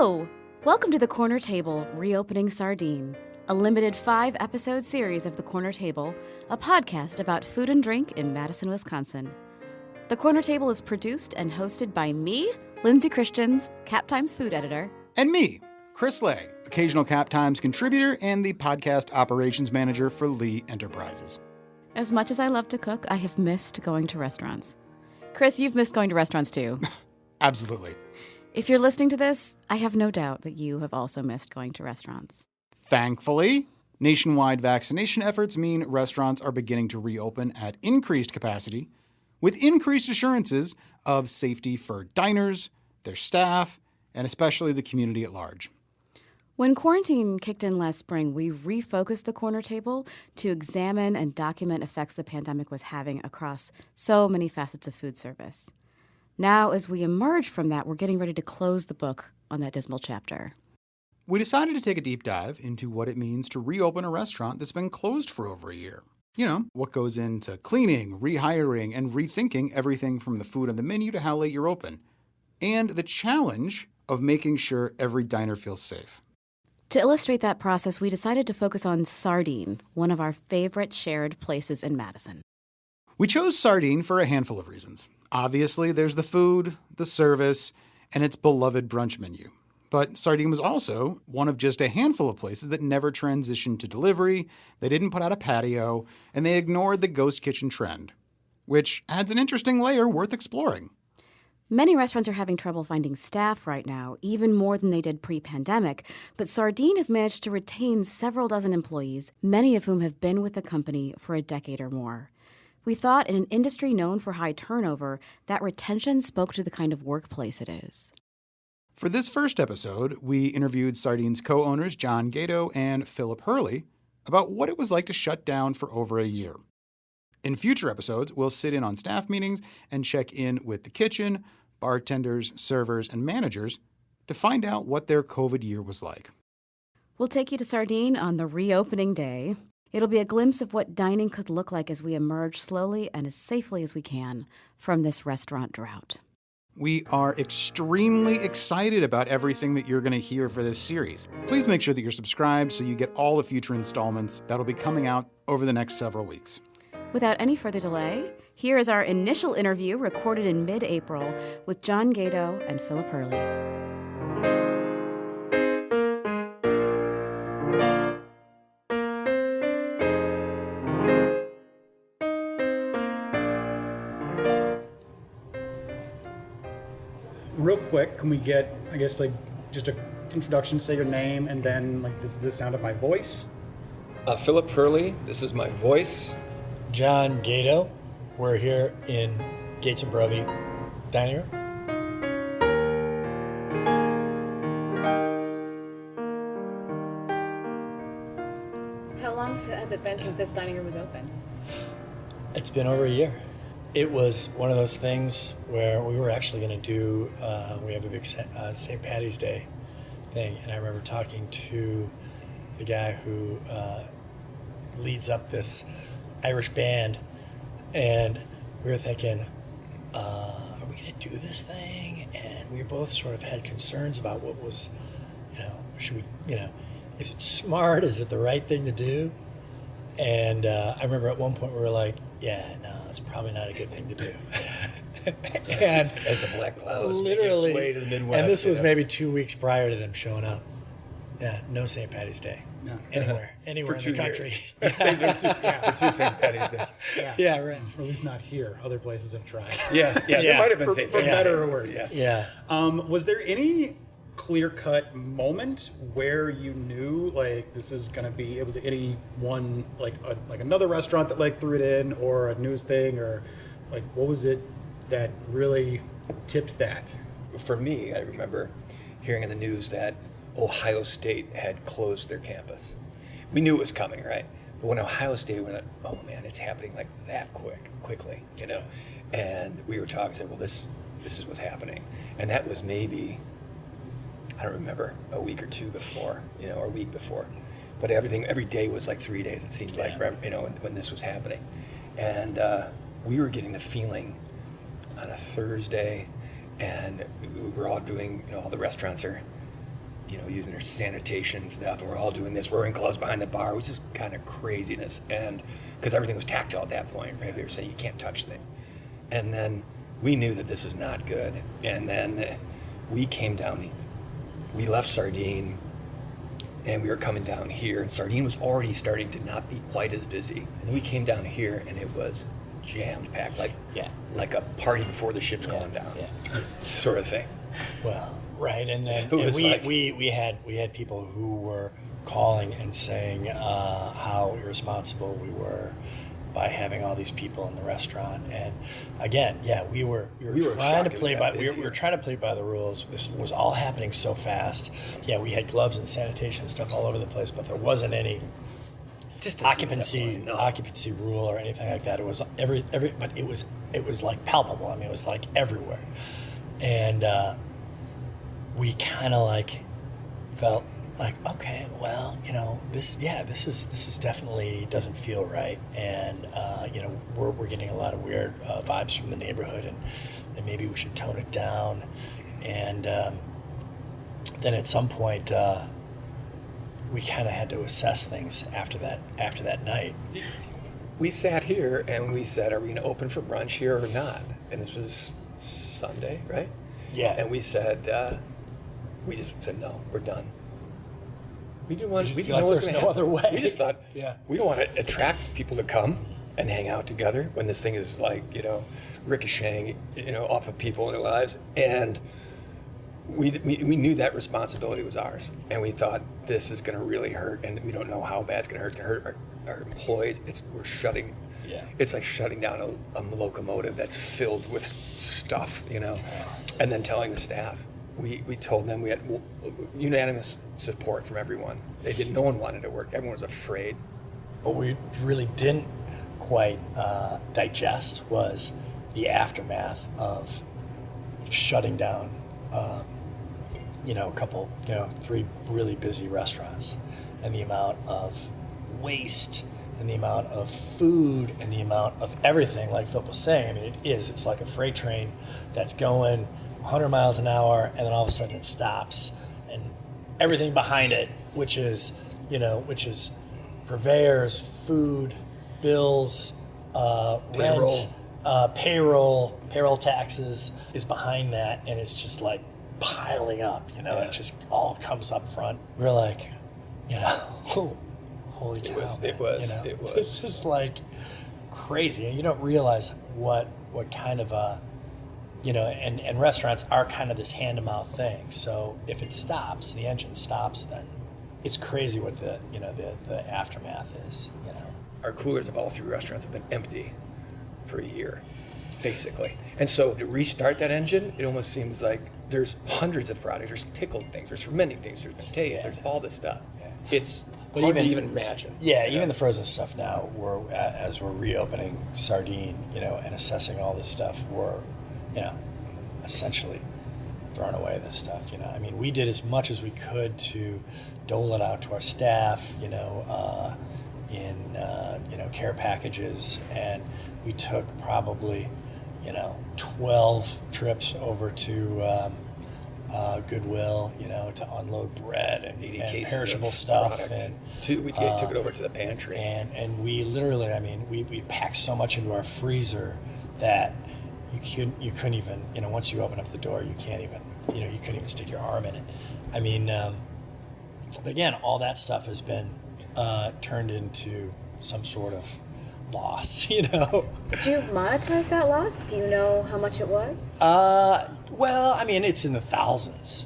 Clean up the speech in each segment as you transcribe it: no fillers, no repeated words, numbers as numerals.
Hello! Welcome to The Corner Table, Reopening Sardine, a limited 5-episode series of The Corner Table, a podcast about food and drink in Madison, Wisconsin. The Corner Table is produced and hosted by me, Lindsay Christians, Cap Times food editor. And me, Chris Lay, occasional Cap Times contributor and the podcast operations manager for Lee Enterprises. As much as I love to cook, I have missed going to restaurants. Chris, you've missed going to restaurants too. Absolutely. If you're listening to this, I have no doubt that you have also missed going to restaurants. Thankfully, nationwide vaccination efforts mean restaurants are beginning to reopen at increased capacity, with increased assurances of safety for diners, their staff, and especially the community at large. When quarantine kicked in last spring, we refocused the Corner Table to examine and document effects the pandemic was having across so many facets of food service. Now, as we emerge from that, we're getting ready to close the book on that dismal chapter. We decided to take a deep dive into what it means to reopen a restaurant that's been closed for over a year. You know, what goes into cleaning, rehiring, and rethinking everything from the food on the menu to how late you're open. And the challenge of making sure every diner feels safe. To illustrate that process, we decided to focus on Sardine, one of our favorite shared places in Madison. We chose Sardine for a handful of reasons. Obviously, there's the food, the service, and its beloved brunch menu. But Sardine was also one of just a handful of places that never transitioned to delivery, they didn't put out a patio, and they ignored the ghost kitchen trend, which adds an interesting layer worth exploring. Many restaurants are having trouble finding staff right now, even more than they did pre-pandemic, but Sardine has managed to retain several dozen employees, many of whom have been with the company for a decade or more. We thought in an industry known for high turnover, that retention spoke to the kind of workplace it is. For this first episode, we interviewed Sardine's co-owners John Gadau and Phillip Hurley about what it was like to shut down for over a year. In future episodes, we'll sit in on staff meetings and check in with the kitchen, bartenders, servers, and managers to find out what their COVID year was like. We'll take you to Sardine on the reopening day. It'll be a glimpse of what dining could look like as we emerge slowly and as safely as we can from this restaurant drought. We are extremely excited about everything that you're going to hear for this series. Please make sure that you're subscribed so you get all the future installments that'll be coming out over the next several weeks. Without any further delay, here is our initial interview recorded in mid-April with John Gadau and Phillip Hurley. Real quick, can we get, just an introduction, say your name, and then, this is the sound of my voice? Phillip Hurley, this is my voice. John Gadau, we're here in Gates and Brovey dining room. How long has it been since this dining room was open? It's been over a year. It was one of those things where we were actually going to do, we have a big St. Patty's Day thing, and I remember talking to the guy who leads up this Irish band, and we were thinking, are we going to do this thing? And we both sort of had concerns about what was, should we, is it smart? Is it the right thing to do? And I remember at one point we were like, yeah, no, it's probably not a good thing to do. And as the black clouds literally, make its way to the Midwest, and this was maybe 2 weeks prior to them showing up. Yeah, no St. Patty's Day. No. Anywhere for in 2 the country. years. For 2 St. Patty's Days. Yeah, right. Or at least not here. Other places have tried. Yeah, there might have been St. For Patty's better Day. or worse. Yeah. Was there any clear-cut moment where you knew this is gonna be? It was any one like another restaurant that threw it in, or a news thing, or what was it that really tipped that? For me, I remember hearing in the news that Ohio State had closed their campus. We knew it was coming, right? But when Ohio State went, oh man, it's happening that quickly, And we were talking, said, well, this is what's happening, and that was maybe, I don't remember, a week or two before, or a week before. But every day was like 3 days, it seemed like, when this was happening. And we were getting the feeling on a Thursday, and we were all doing, all the restaurants are using their sanitation stuff, and we're all doing this, wearing gloves behind the bar, which is kind of craziness. And because everything was tactile at that point, right? They were saying you can't touch things. And then we knew that this was not good. And then we came down, we left Sardine, and we were coming down here, and Sardine was already starting to not be quite as busy. And then we came down here, and it was jammed packed, like a party before the ship's going down, sort of thing. Well, right, and then we had people who were calling and saying how irresponsible we were by having all these people in the restaurant. And again, we were trying to play by we were trying to play by the rules. This was all happening so fast. Yeah, we had gloves and sanitation stuff all over the place, but there wasn't any occupancy rule or anything like that. It was but it was like palpable. I mean, it was like everywhere. And we kind of like felt like, okay, well, this is definitely doesn't feel right. And we're getting a lot of weird vibes from the neighborhood, and maybe we should tone it down. And then at some point, we kind of had to assess things after that night. We sat here and we said, are we going to open for brunch here or not? And this was Sunday, right? Yeah. And we said, we just said, no, we're done. We didn't want. We didn't know there's no other way. We just thought, we don't want to attract people to come and hang out together when this thing is like, ricocheting, off of people in their lives. And we knew that responsibility was ours, and we thought this is going to really hurt, and we don't know how bad it's going to hurt. It's going to hurt our employees. We're shutting. Yeah. It's like shutting down a locomotive that's filled with stuff, and then telling the staff. We told them we had unanimous support from everyone. No one wanted to work. Everyone was afraid. What we really didn't quite digest was the aftermath of shutting down, three really busy restaurants, and the amount of waste and the amount of food and the amount of everything, like Phillip was saying. I mean, it's like a freight train that's going 100 miles an hour, and then all of a sudden it stops, and everything behind it, which is purveyors, food, bills, rent, payroll taxes is behind that, and it's just like piling up, it just all comes up front. We're like, holy cow. It was. It's just like crazy, and you don't realize what kind of and restaurants are kind of this hand-to-mouth thing. So if it stops, the engine stops, then it's crazy what the aftermath is. Our coolers of all three restaurants have been empty for a year, basically. And so to restart that engine, it almost seems like there's hundreds of products. There's pickled things. There's fermenting things. There's potatoes. There's all this stuff. Yeah. It's hard to even imagine. Yeah, even the frozen stuff now. As we're reopening Sardine, and assessing all this stuff, we're essentially throwing away this stuff. I mean, we did as much as we could to dole it out to our staff, in care packages, and we took probably 12 trips over to Goodwill, to unload bread and 80 cases perishable of stuff, product. We took it over to the pantry, and we literally, we packed so much into our freezer that you couldn't even, once you open up the door, you can't even, you couldn't even stick your arm in it. I mean, but again, all that stuff has been turned into some sort of loss, Did you monetize that loss? Do you know how much it was? Well, it's in the thousands.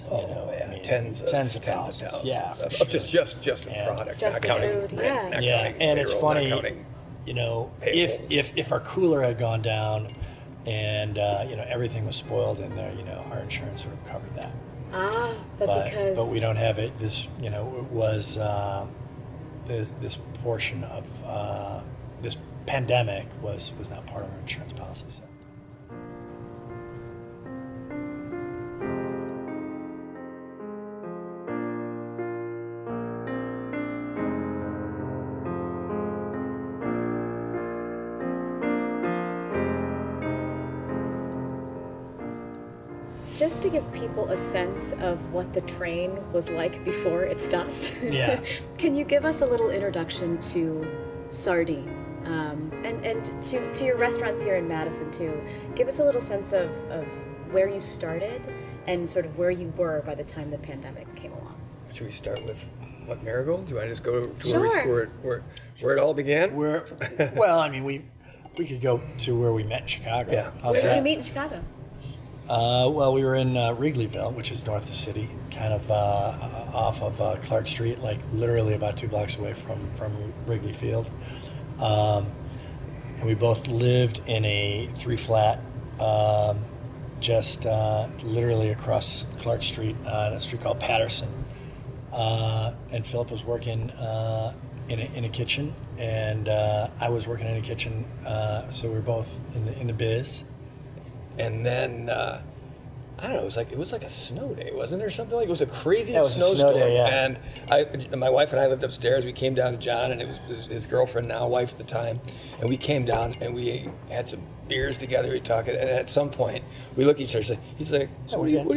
Tens of thousands. Yeah, of sure. just in product, just not counting food. rent, not yeah, counting and it's payroll, funny. not counting If our cooler had gone down, and everything was spoiled in there, our insurance would have covered that. But we don't have it. This it was this portion of this pandemic was not part of our insurance policy. So. Just to give people a sense of what the train was like before it stopped, Yeah. can you give us a little introduction to Sardine? And to your restaurants here in Madison too. Give us a little sense of where you started and sort of where you were by the time the pandemic came along. Should we start with what, Marigold? Do you want to just go to Sure. where it all began? Well, I mean, we could go to where we met in Chicago. Yeah. How's Where did that? you meet in Chicago? Well, we were in Wrigleyville, which is north of the city, kind of off of Clark Street, like literally about 2 blocks away from Wrigley Field. And we both lived in a 3-flat, just literally across Clark Street on a street called Patterson. And Phillip was working in a kitchen, and I was working in a kitchen, so we were both in the biz. And then I don't know. It was like a snow day, wasn't there? Something like it was a crazy Yeah, it was a snowstorm. snow day, yeah. And my wife and I lived upstairs. We came down to John, and it was his girlfriend, now wife at the time. And we came down and we had some beers together. We talked, and at some point we look at each other. He's like, "So what do you like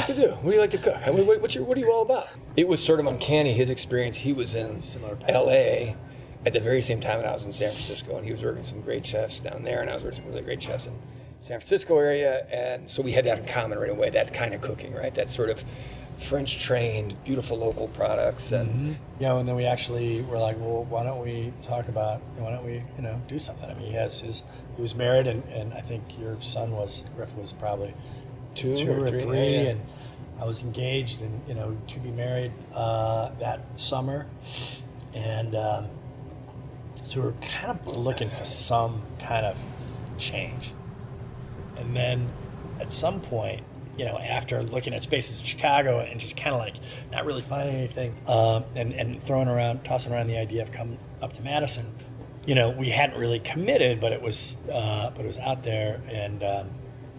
to do? What do you like to cook? I mean, what are you all about?" It was sort of uncanny. His experience. He was in Similar paths. L.A. at the very same time that I was in San Francisco, and he was working with some great chefs down there, and I was working with some really great chefs in San Francisco area, and so we had that in common right away, that kind of cooking, right? That sort of French-trained, beautiful local products. And Yeah, and then we actually were like, well, why don't we do something? I mean, he was married, and I think your son Griff was probably two or three, yeah. and I was engaged and, to be married that summer. And so we were kind of looking for some kind of change. And then at some point, after looking at spaces in Chicago and just kind of like not really finding anything, and tossing around the idea of coming up to Madison, we hadn't really committed, but it was out there. And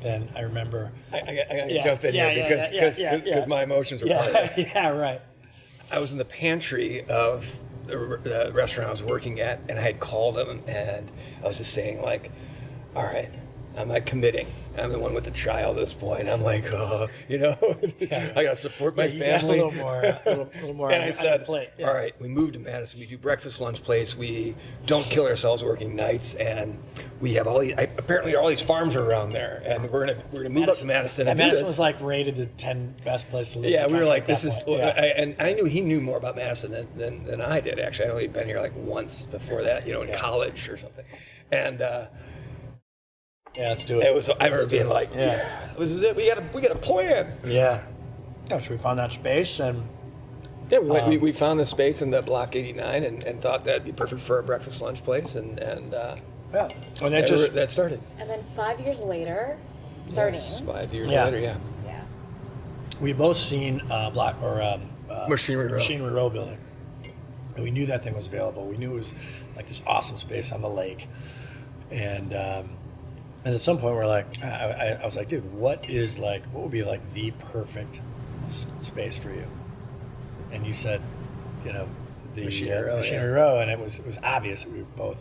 then I remember, I gotta jump in here because my emotions were part of this. Yeah, right. I was in the pantry of the restaurant I was working at, and I had called them, and I was just saying, like, all right, I'm not committing. I'm the one with the child at this point. I'm like, I gotta support my You got family. a little more. And on I said, the plate. Yeah. all right, we moved to Madison. We do breakfast, lunch place. We don't kill ourselves working nights, and we have apparently all these farms are around there, and we're gonna move up to Madison. And do Madison this. was like rated the 10 best places to live. Yeah, in the we were country like, at this that is, point. Yeah. and I knew he knew more about Madison than I did, actually. I know he'd been here like once before that, in college or something. And Yeah, let's do it. I remember being like, yeah, this is it. We got a plan. Yeah. So we found that space, and Yeah, we found the space in the Block 89 and thought that'd be perfect for a breakfast lunch place, and yeah, and that started. And then 5 years later, Sardine. Yes, 5 years Yeah. later, yeah. Yeah. we both seen Machinery Row. building, and we knew that thing was available. We knew it was like this awesome space on the lake, and at some point we're like, I was like, dude, what would be like the perfect space for you? And you said, the Machinery Row, and it was obvious that we were both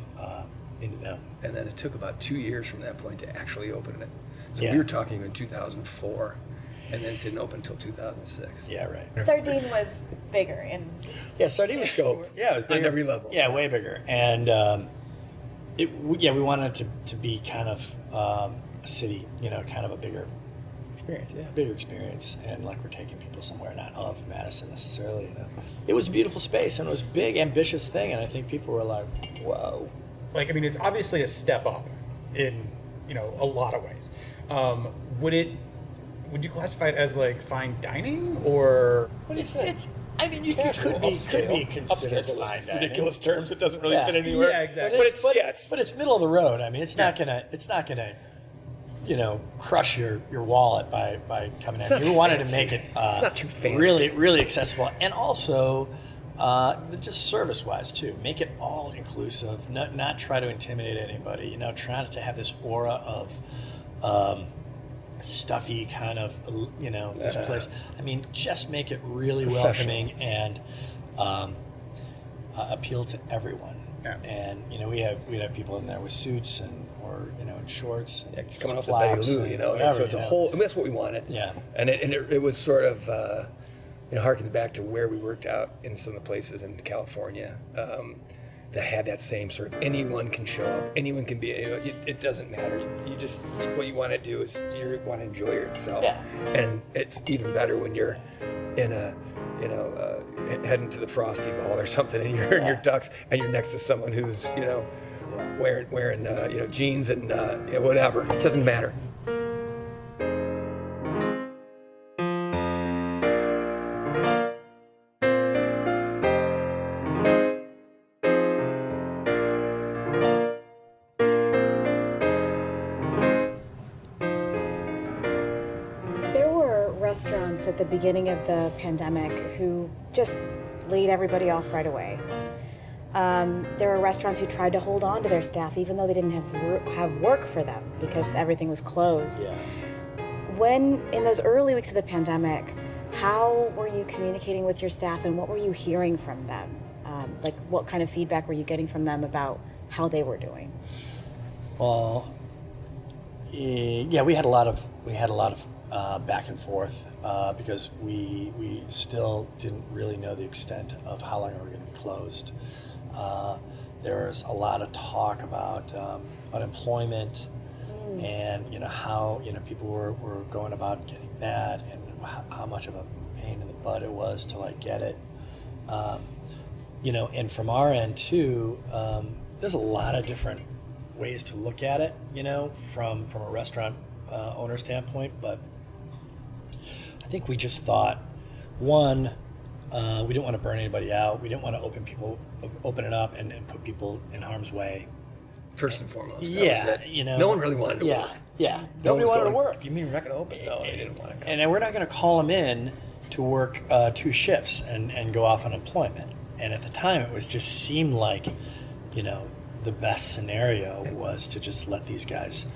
into them. And then it took about 2 years from that point to actually open it. So Yeah. we were talking in 2004, and then it didn't open until 2006. Yeah, right. Sardine was bigger and Yeah, Sardine was Scope. Yeah, it was bigger. On every level. Yeah, way bigger. And we wanted it to be kind of a city, kind of a bigger experience, and like we're taking people somewhere not of Madison necessarily. It was a beautiful space, and it was a big, ambitious thing, and I think people were like, whoa. It's obviously a step up in, a lot of ways. Would you classify it as like fine dining, or? What do you say? I mean, you Casual, could be upscale. considered Upscale, fine dining. ridiculous terms that doesn't really Yeah. fit anywhere. Yeah, exactly. But it's middle of the road. I mean, it's not gonna crush your wallet by coming in. not You wanted to fancy. make it It's not too fancy. really, really accessible, and also just service-wise too. Make it all inclusive. Not try to intimidate anybody. Try not to have this aura of stuffy kind of this place. I mean, just make it really Professional. welcoming and appeal to everyone. Yeah. And we'd have people in there with suits or in shorts. And Just coming off the Betty Lou, whatever, so it's a whole. I mean, that's what we wanted. Yeah. And it was sort of, harkens back to where we worked out in some of the places in California that had that same sort of anyone can show up, anyone can be. It doesn't matter. You just what you want to do is you want to enjoy yourself. Yeah. And it's even better when you're in a heading to the Frosty Ball or something, and you're in your tux, and you're next to someone who's wearing jeans and whatever. It doesn't matter. There were restaurants at the beginning of the pandemic who just laid everybody off right away. There were restaurants who tried to hold on to their staff even though they didn't have work for them because everything was closed. Yeah. When, in those early weeks of the pandemic, how were you communicating with your staff and what were you hearing from them? What kind of feedback were you getting from them about how they were doing? Well, yeah, we had a lot of back and forth because we still didn't really know the extent of how long we were going to be closed. There was a lot of talk about unemployment and how people were going about getting that and how much of a pain in the butt it was to get it. And from our end too, there's a lot of different ways to look at it, from a restaurant owner standpoint. But I think we just thought, one, we didn't want to burn anybody out. We didn't want to open it up and put people in harm's way. First and foremost, that Yeah, was it. No one really wanted to work. Yeah, No one nobody was wanted to going, work. You mean we're not going to open? No, they didn't want to come. And we're not going to call them in to work 2 shifts and go off unemployment. And at the time, it just seemed like, the best scenario was to just let these guys,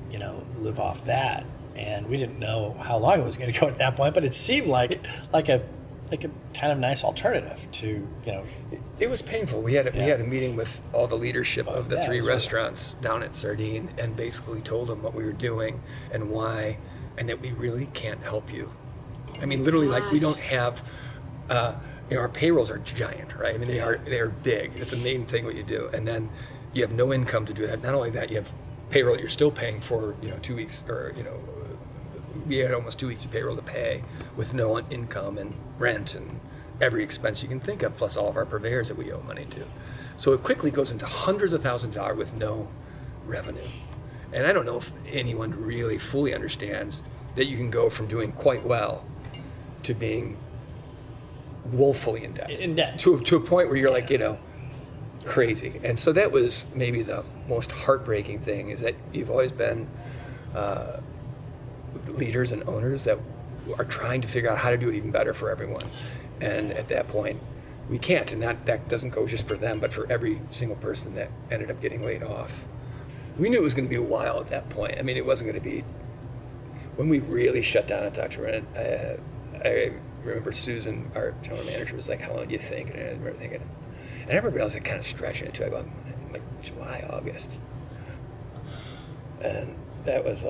live off that. And we didn't know how long it was going to go at that point, but it seemed like a kind of nice alternative to, It was painful. We had a meeting with all the leadership of the 3 restaurants down at Sardine and basically told them what we were doing and why, and that we really can't help you. I mean, literally, we don't have, our payrolls are giant, right? I mean, they are big. It's the main thing what you do, and then you have no income to do that. Not only that, you have payroll that you're still paying for, 2 weeks, or we had almost 2 weeks of payroll to pay with no income and rent and every expense you can think of, plus all of our purveyors that we owe money to. So it quickly goes into hundreds of thousands of dollars with no revenue. And I don't know if anyone really fully understands that you can go from doing quite well to being woefully in debt. To a point where you're crazy. And so that was maybe the most heartbreaking thing, is that you've always been leaders and owners that are trying to figure out how to do it even better for everyone. And at that point, we can't. And that doesn't go just for them, but for every single person that ended up getting laid off. We knew it was going to be a while at that point. I mean, it wasn't going to be, when we really shut down and talked to her, I remember Susan, our general manager, was like, how long do you think? And I remember thinking, and I remember I was kind of stretching it too. I go, like July, August. And that was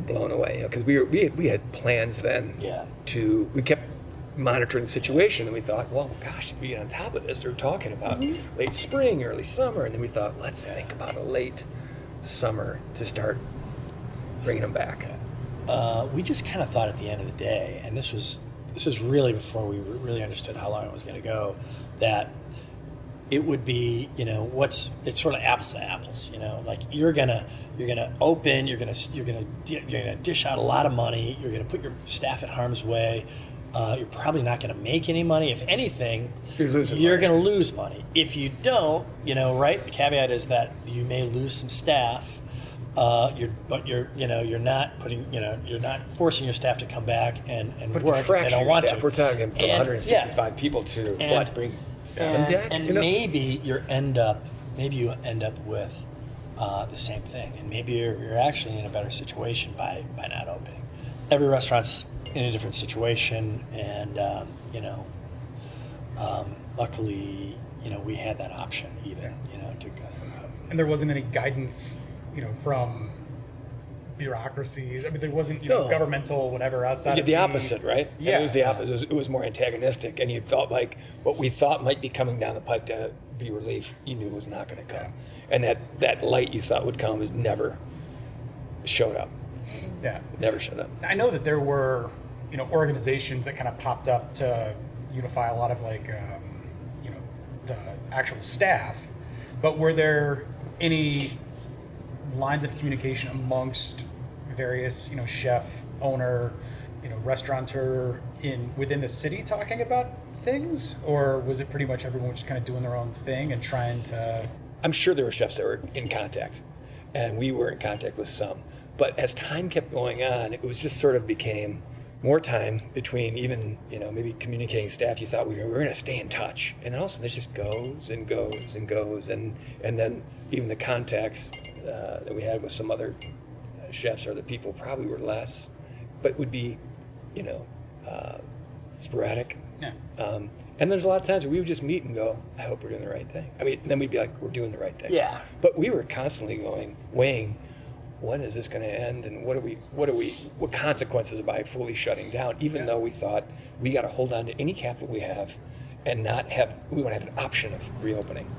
blown away, because we had plans then we kept monitoring the situation, and we thought, well, gosh, we get on top of this. They're talking about late spring, early summer, and then we thought, let's think about a late summer to start bringing them back. We just kind of thought at the end of the day, and this was really before we really understood how long it was going to go, that it would be, it's sort of apples to apples, you're gonna open, you're gonna dish out a lot of money, you're gonna put your staff at harm's way, you're probably not gonna make any money. If anything, you're gonna lose money. If you don't, right, the caveat is that you may lose some staff, you're not forcing your staff to come back and but work. They don't want to. We're talking from 165 people to bring 7 back? And maybe you end up with the same thing, and maybe you're actually in a better situation by not opening. Every restaurant's in a different situation, and luckily, we had that option even, to go. And there wasn't any guidance, from bureaucracies. I mean, there wasn't, No. governmental whatever outside of The opposite, right? Yeah. And it was the opposite. It was more antagonistic, and you felt like what we thought might be coming down the pike to be relief, you knew was not going to come. And that light you thought would come never showed up. Yeah. Never showed up. I know that there were, organizations that kind of popped up to unify a lot of the actual staff, but were there any lines of communication amongst various, chef, owner, restaurateur within the city talking about things, or was it pretty much everyone just kind of doing their own thing and trying to? I'm sure there were chefs that were in contact, and we were in contact with some. But as time kept going on, it was just sort of became more time between even, maybe communicating staff. You thought we were going to stay in touch. And then all of a sudden, this just goes and goes and goes. And then even the contacts that we had with some other chefs or the people probably were less, but would be, sporadic. Yeah. And there's a lot of times where we would just meet and go, I hope we're doing the right thing. I mean, then we'd be like, we're doing the right thing. Yeah. But we were constantly weighing, when is this going to end, and what consequences by fully shutting down? Even though we thought we got to hold on to any capital we have, and we want to have an option of reopening.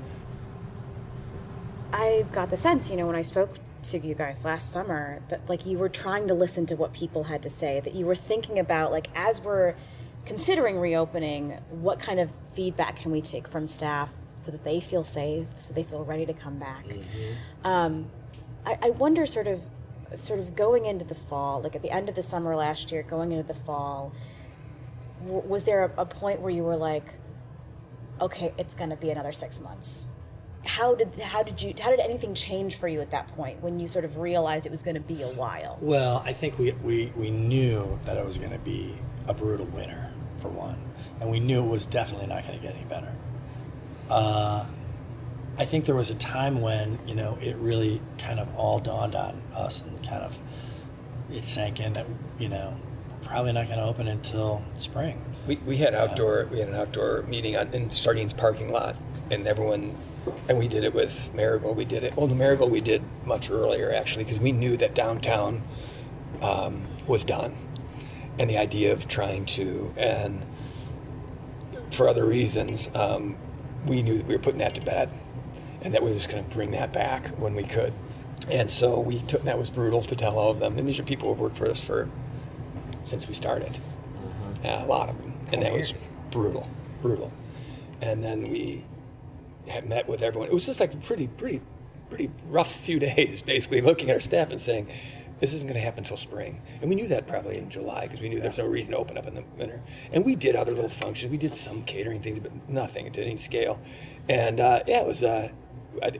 I got the sense, when I spoke to you guys last summer, that you were trying to listen to what people had to say, that you were thinking about as we're considering reopening, what kind of feedback can we take from staff so that they feel safe, so they feel ready to come back. Mm-hmm. I wonder, sort of going into the fall, at the end of the summer last year, going into the fall, was there a point where you were like, okay, it's going to be another 6 months? How did anything change for you at that point when you sort of realized it was going to be a while? Well, I think we knew that it was going to be a brutal winter, for one, and we knew it was definitely not going to get any better. I think there was a time when, it really kind of all dawned on us, and kind of it sank in that, we're probably not going to open until spring. We had an outdoor meeting in Sardine's parking lot, and we did it with Marigold. The Marigold we did much earlier, actually, because we knew that downtown was done, and the idea of trying to, and for other reasons, we knew that we were putting that to bed, and that we were just going to bring that back when we could. And so that was brutal to tell all of them. And these are people who've worked for us since we started, a lot of them. And that was brutal. And then we had met with everyone. It was just like a pretty rough few days, basically, looking at our staff and saying, this isn't going to happen until spring. And we knew that probably in July, because we knew there's no reason to open up in the winter. And we did other little functions. We did some catering things, but nothing to any scale. And it was,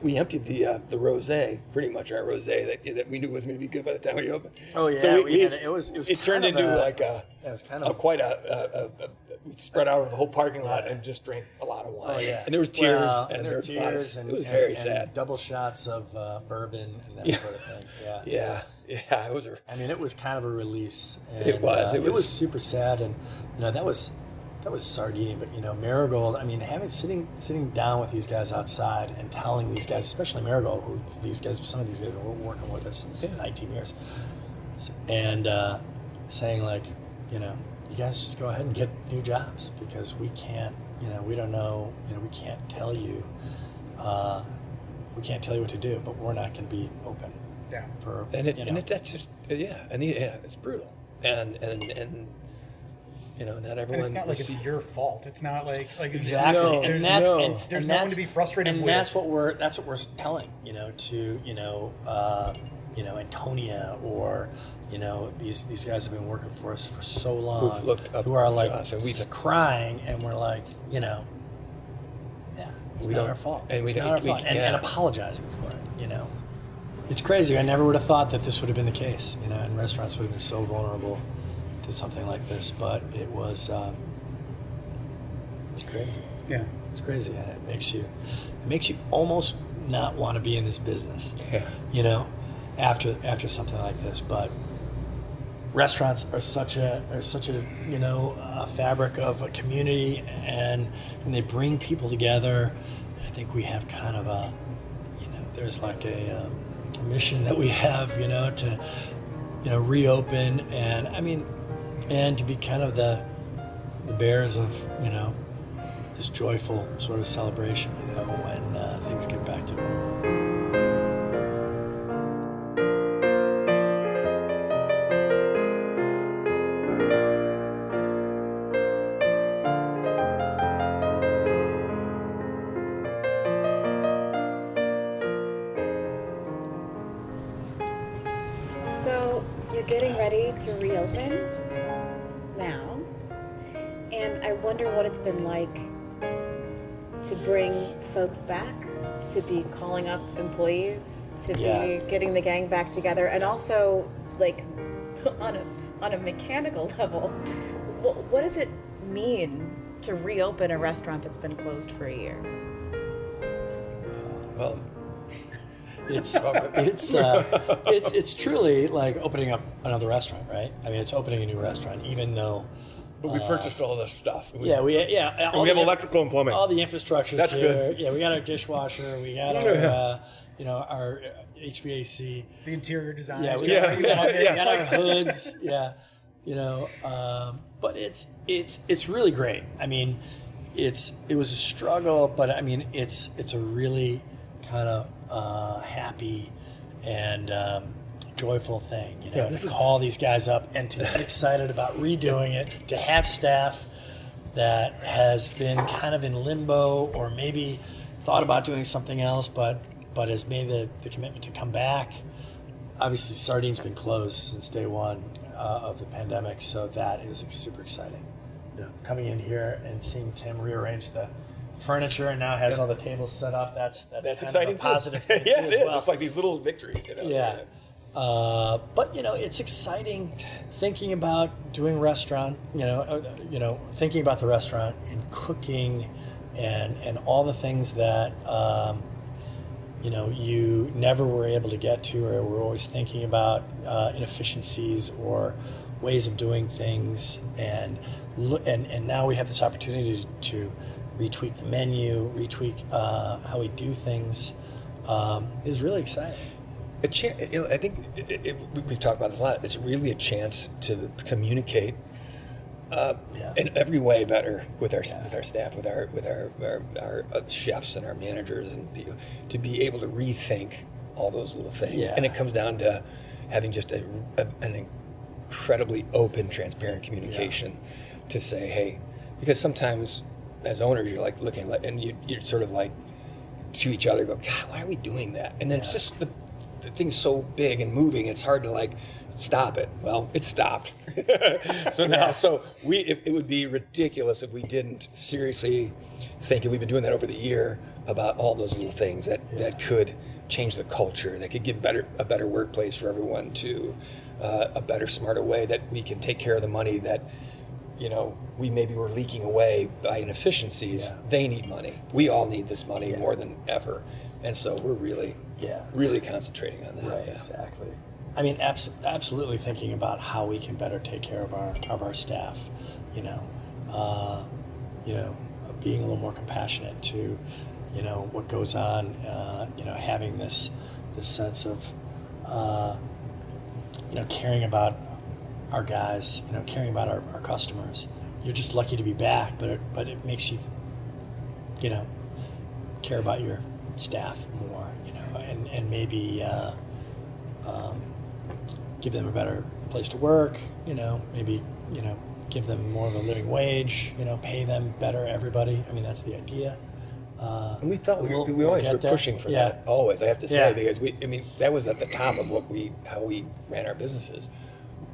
we emptied the rosé, pretty much our rosé that we knew wasn't going to be good by the time we opened. Oh yeah, so it turned into we spread out over the whole parking lot and just drank a lot of wine. Oh, yeah. And there was tears, and it was very sad. Double shots of bourbon and that sort of thing. Yeah. Yeah, it was. It was kind of a release. And, it was. It was super sad, and that was Sardine. But Marigold. Sitting down with these guys outside and telling these guys, especially Marigold, some of these guys were working with us since 19 years, and saying you guys just go ahead and get new jobs, because we can't. We don't know. We can't tell you. We can't tell you what to do, but we're not going to be open. Yeah. It's brutal, and not everyone. And it's not like it's your fault. It's not like exactly. No, and there's no one to be frustrated with. And that's what we're telling to Antonia, or these guys have been working for us for so long, who've looked up who are like to us, and we're crying, and we're like, it's not our fault. And it's not our fault. And apologizing for it. It's crazy. I never would have thought that this would have been the case. And restaurants would have been so vulnerable to something like this, but it was. It's crazy. Yeah, it's crazy, and it makes you almost not want to be in this business. Yeah. After something like this, but restaurants are such a a fabric of a community, and they bring people together. I think we have kind of a, there's like a mission that we have, to, reopen, and and to be kind of the bearers of, this joyful sort of celebration, when things get back to normal. So you're getting ready to reopen now, and I wonder what it's been like to bring folks back, to be calling up employees, to be getting the gang back together, and also like on a mechanical level, what does it mean to reopen a restaurant that's been closed for a year? Well, it's truly like opening up another restaurant, right? I mean, it's opening a new restaurant, even though. but we purchased all this stuff. We have electrical and plumbing. All the infrastructure. That's here. good. Yeah, we got our dishwasher. We got our HVAC. The interior design. Yeah, we got our hoods. Yeah, but it's really great. I mean, it was a struggle, but I mean, it's a really kind of happy and joyful thing, to call these guys up and to get excited about redoing it, to have staff that has been kind of in limbo or maybe thought about doing something else, but has made the commitment to come back. Obviously, Sardine's been closed since day one of the pandemic, so that is super exciting. Coming in here and seeing Tim rearrange the furniture and now has all the tables set up. That's kind exciting of a positive thing yeah, too, it as is. well. It's like these little victories. Yeah. But it's exciting thinking about doing restaurant, thinking about the restaurant and cooking and all the things that you never were able to get to, or were always thinking about inefficiencies or ways of doing things, and now we have this opportunity to retweak the menu, retweak how we do things. Is really exciting. I think we've talked about this a lot. It's really a chance to communicate in every way better with our staff, with our chefs and our managers, and to be able to rethink all those little things. Yeah. And it comes down to having just an incredibly open, transparent communication to say, hey, because sometimes as owners you're like looking like, and you're sort of like to each other go, God, why are we doing that? And then it's just the thing's so big and moving, it's hard to like stop it. Well, it stopped. So now, it would be ridiculous if we didn't seriously think, and we've been doing that over the year, about all those little things that could change the culture, that could give a better workplace for everyone, to a better, smarter way that we can take care of the money that we maybe were leaking away by inefficiencies. Yeah. They need money. We all need this money more than ever. And so we're really concentrating on that. Right, exactly. I mean, absolutely thinking about how we can better take care of our staff. Being a little more compassionate to, what goes on. Having this sense of, caring about our guys. Caring about our customers. You're just lucky to be back, but it makes you, care about your staff more, and maybe give them a better place to work, maybe, give them more of a living wage, pay them better, everybody. I mean, that's the idea. And we felt we always were pushing for that, always, I have to say, because that was at the top of how we ran our businesses.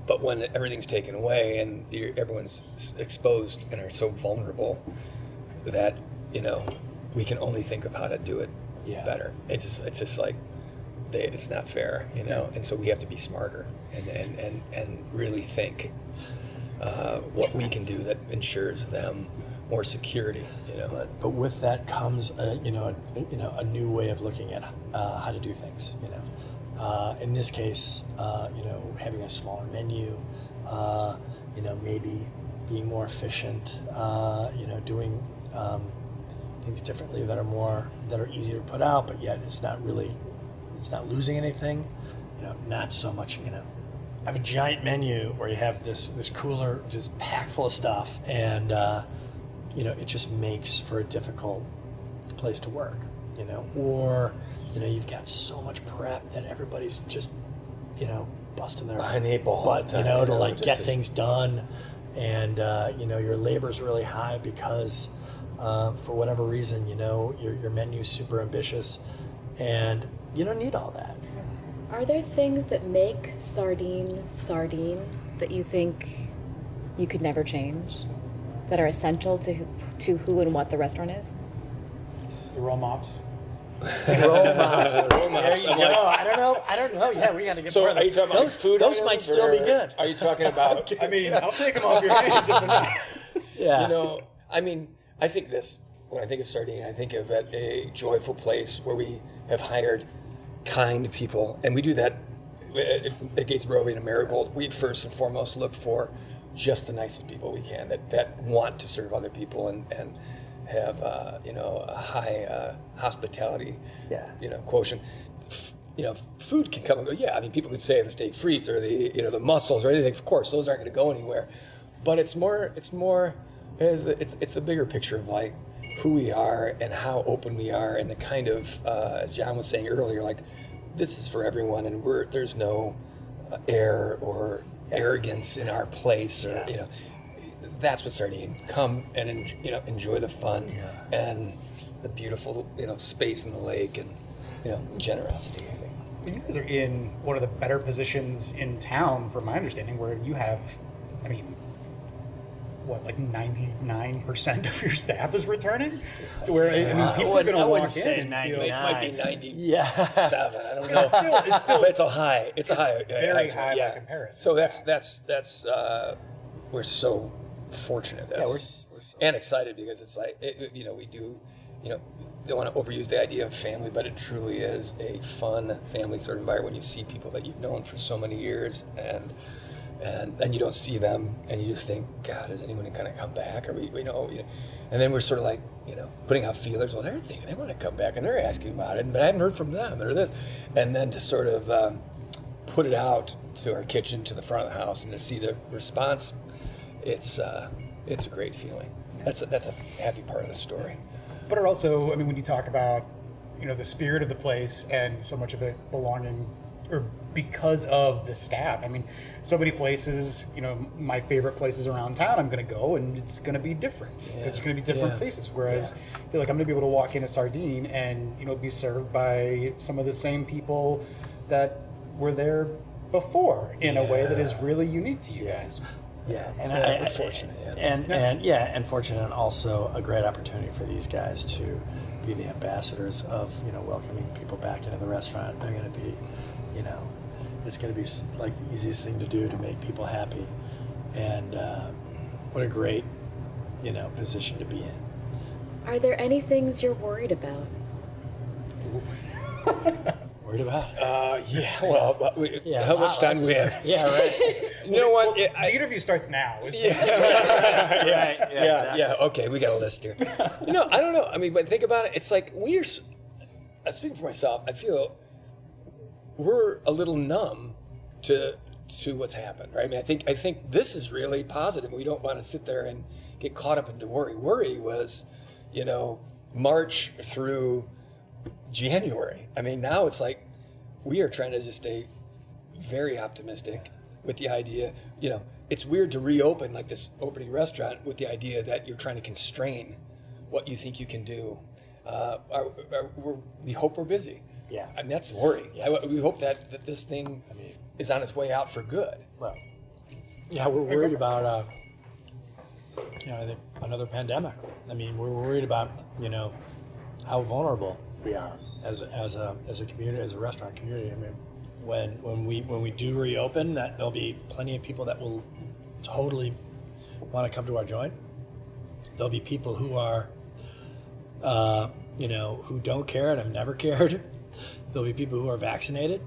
But when everything's taken away and everyone's exposed and are so vulnerable, that, we can only think of how to do it better. It's just like, it's not fair, and so we have to be smarter and really think what we can do that ensures them more security, But with that comes a new way of looking at how to do things, In this case, having a smaller menu, maybe being more efficient, doing things differently that are easier to put out, but yet it's not losing anything. Not so much, have a giant menu where you have this cooler just packed full of stuff, and it just makes for a difficult place to work, or you've got so much prep that everybody's just busting their behind the eight ball butt, all the time, to like get things done, and your labor's really high because for whatever reason, your menu's super ambitious, and you don't need all that. Are there things that make Sardine that you think you could never change, that are essential to who and what the restaurant is? The roll mops. Roll mops. There you go. I don't know. Yeah, we got to get So more of are you those. talking about food? Those might still be good. Are you talking about? I mean, I'll take them off your hands if they're not. Yeah. I think this. When I think of Sardine, I think of it a joyful place where we have hired kind people, and we do that at Gates Brovey and Marigold. We first and foremost look for just the nicest people we can that want to serve other people and have a high hospitality quotient. Food can come and go. Yeah, I mean, people could say the steak frites or the mussels or anything. Of course, those aren't going to go anywhere. But it's the bigger picture of like who we are and how open we are, and the kind of as John was saying earlier, like this is for everyone, and there's no air or arrogance in our place, or that's what Sardine. Come and enjoy the fun and the beautiful space in the lake and generosity, I think. You guys are in one of the better positions in town, from my understanding, where you have, I mean, what, like 99% of your staff is returning? To where, I mean, people are going to walk in and feel... It might be 97. Yeah. I don't know. It's still But it's a high. It's a high. very high by comparison. So that's we're so fortunate. Yeah, we're so and excited because it's like we do don't want to overuse the idea of family, but it truly is a fun family sort of environment when you see people that you've known for so many years and then you don't see them and you just think, God, is anyone going to come back? Or we know, and then we're sort of like, putting out feelers. Well, they're thinking they want to come back and they're asking about it, but I haven't heard from them or this. And then to sort of put it out to our kitchen, to the front of the house, and to see the response, it's a great feeling. That's a happy part of the story. But also, I mean, when you talk about, the spirit of the place and so much of it belonging or because of the staff. I mean, so many places, my favorite places around town, I'm going to go and it's going to be different because there's going to be different faces. Whereas I feel like I'm going to be able to walk into Sardine and, be served by some of the same people that were there before in a way that is really unique to you guys. Yeah, and we're fortunate. And fortunate, and also a great opportunity for these guys to be the ambassadors of welcoming people back into the restaurant. They're going to be, it's going to be like the easiest thing to do to make people happy, and what a great position to be in. Are there any things you're worried about? Worried about? How much time do we have? Yeah, right. You know what? The interview starts now. Yeah. Okay, we got a list here. I don't know. I mean, but think about it. It's like speaking for myself, I feel we're a little numb to what's happened, right? I mean, I think this is really positive. We don't want to sit there and get caught up into worry. Worry was, March through January. I mean, now it's like we are trying to just stay very optimistic with the idea, it's weird to reopen like this opening restaurant with the idea that you're trying to constrain what you think you can do. We hope we're busy. Yeah. I mean, that's the worry. We hope that this thing is on its way out for good. Well, we're worried about, I think another pandemic. I mean, we're worried about, how vulnerable we are as a community, as a restaurant community. I mean, when we do reopen, that there'll be plenty of people that will totally want to come to our joint. There'll be people who are, who don't care and have never cared. There'll be people who are vaccinated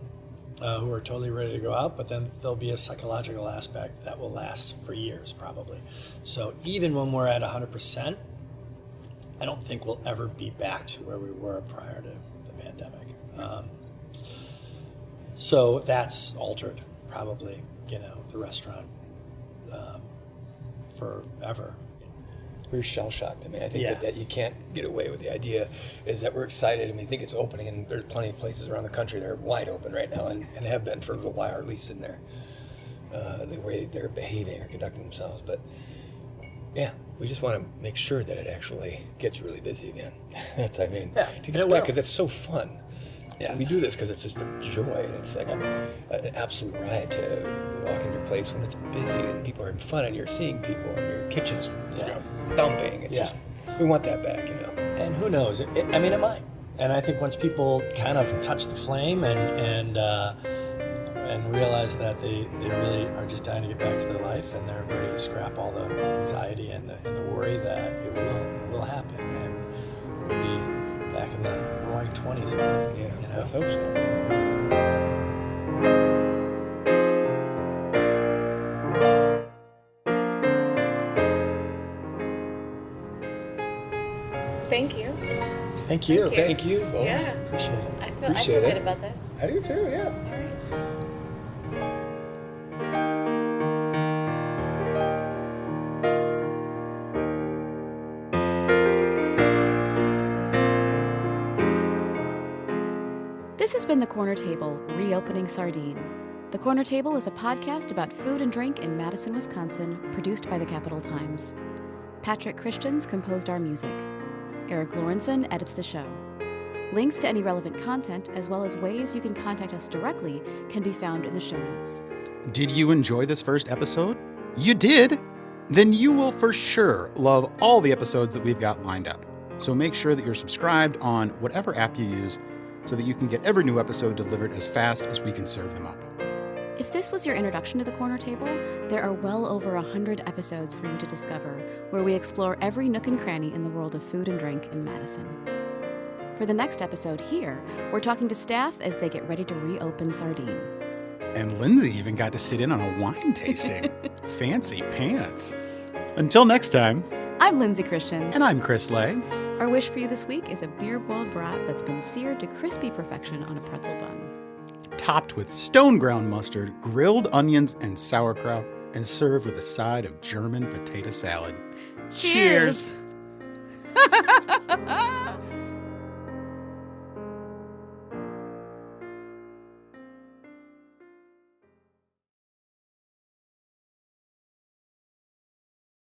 who are totally ready to go out, but then there'll be a psychological aspect that will last for years probably. So even when we're at 100%, I don't think we'll ever be back to where we were prior to the pandemic. So that's altered probably, the restaurant forever. We're shell-shocked. I mean, I think Yeah. that you can't get away with the idea is that we're excited and we think it's opening, and there's plenty of places around the country that are wide open right now and have been for a little while, or at least in the way they're behaving or conducting themselves. But yeah, we just want to make sure that it actually gets really busy again. Yeah, to and get it back, will. because it's so fun. Yeah. We do this because it's just a joy, and it's like an absolute riot to walk in your place when it's busy and people are having fun and you're seeing people and your kitchen's thumping. It's just, we want that back, And who knows? It might. And I think once people kind of touch the flame and realize that they really are just dying to get back to their life, and they're ready to scrap all the anxiety and the worry, that it will happen, and we'll be back in the roaring 20s again. Yeah, let's hope so. Thank you. Thank you. Thank you both. Yeah. Appreciate it. I feel Appreciate it. good about this. I do too, yeah. All right. This has been The Corner Table, Reopening Sardine. The Corner Table is a podcast about food and drink in Madison, Wisconsin, produced by the Capital Times. Patrick Christians composed our music. Eric Lawrenson edits the show. Links to any relevant content, as well as ways you can contact us directly, can be found in the show notes. Did you enjoy this first episode? You did? Then you will for sure love all the episodes that we've got lined up. So make sure that you're subscribed on whatever app you use so that you can get every new episode delivered as fast as we can serve them up. If this was your introduction to The Corner Table, there are well over 100 episodes for you to discover, where we explore every nook and cranny in the world of food and drink in Madison. For the next episode here, we're talking to staff as they get ready to reopen Sardine. And Lindsay even got to sit in on a wine tasting. Fancy pants. Until next time, I'm Lindsay Christians. and I'm Chris Lay. Our wish for you this week is a beer-boiled brat that's been seared to crispy perfection on a pretzel bun. Topped with stone ground mustard, grilled onions, and sauerkraut, and served with a side of German potato salad. Cheers!